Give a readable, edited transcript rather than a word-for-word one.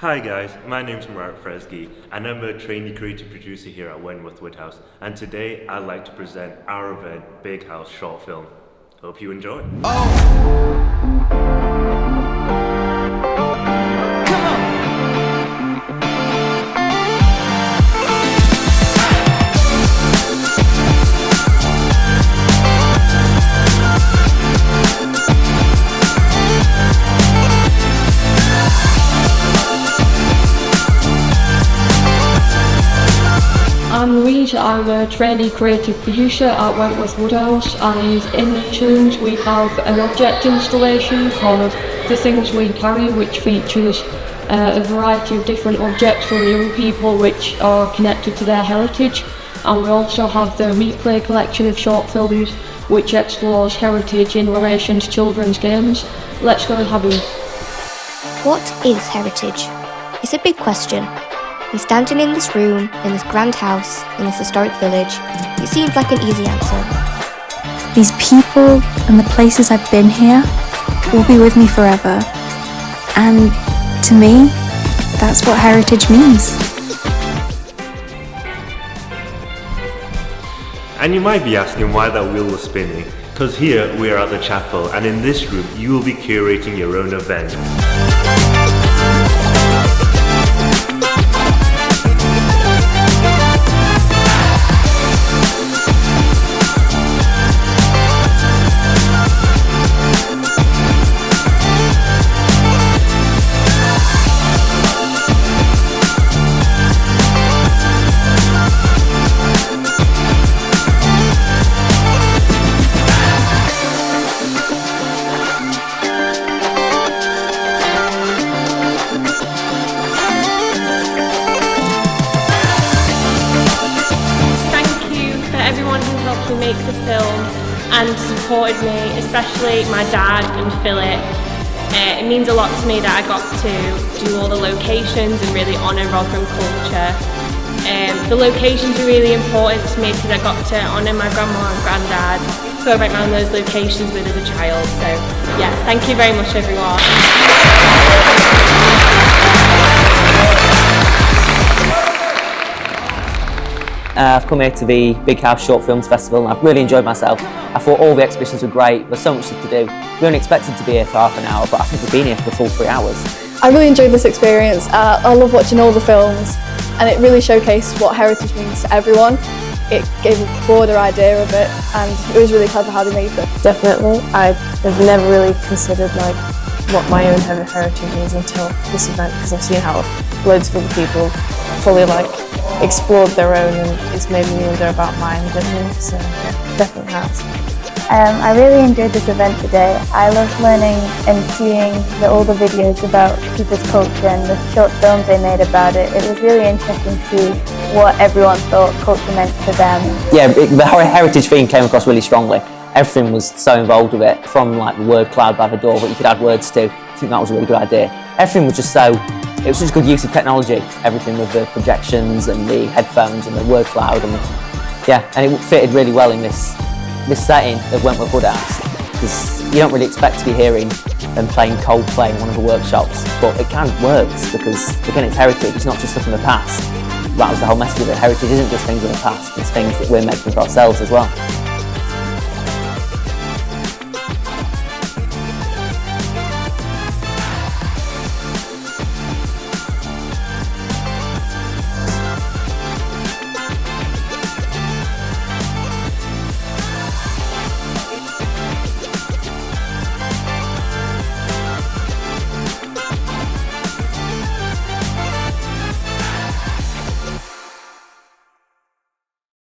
Hi guys, my name's Murat Fresky and I'm a trainee creative producer here at Wentworth Woodhouse, and today I'd like to present our event, Big House Short Film. Hope you enjoy. I'm Louise, I'm a trainee creative producer at Wentworth Woodhouse, and in the tunes we have an object installation called The Things We Carry, which features a variety of different objects from young people which are connected to their heritage, and we also have the replay collection of short films which explores heritage in relation to children's games. Let's go and have a look. What is heritage? It's a big question. And standing in this room, in this grand house, in this historic village, it seems like an easy answer. These people and the places I've been here will be with me forever. And to me, that's what heritage means. And you might be asking why that wheel was spinning, because here we are at the chapel, and in this room you will be curating your own event. Everyone who helped me make the film and supported me, especially my dad and Philip. It means a lot to me that I got to do all the locations and really honour Rotherham culture. The locations are really important to me because I got to honour my grandma and granddad, who I went around those locations with as a child. So yeah, thank you very much everyone. I've come here to the Big House Short Films Festival and I've really enjoyed myself. I thought all the exhibitions were great, there's so much to do. We only expected to be here for half an hour, but I think we've been here for the full 3 hours. I really enjoyed this experience. I love watching all the films, and it really showcased what heritage means to everyone. It gave a broader idea of it, and it was really clever how they made it. Definitely. I've never really considered what my own heritage is until this event, because I've seen how loads of other people fully explored their own, and it's made me wonder about mine a bit more, so yeah, definitely has. I really enjoyed this event today. I loved learning and seeing all the videos about people's culture and the short films they made about it. It was really interesting to see what everyone thought culture meant to them. Yeah, the heritage theme came across really strongly. Everything was so involved with it, from the word cloud by the door that you could add words to. I think that was a really good idea. Everything was just it was such good use of technology. Everything with the projections and the headphones and the word cloud, and it fitted really well in this setting of Wentworth Woodhouse, because you don't really expect to be hearing them playing Coldplay in one of the workshops, but it kind of works because again it's heritage, it's not just stuff from the past. That was the whole message of it. Heritage isn't just things in the past, it's things that we're making for ourselves as well.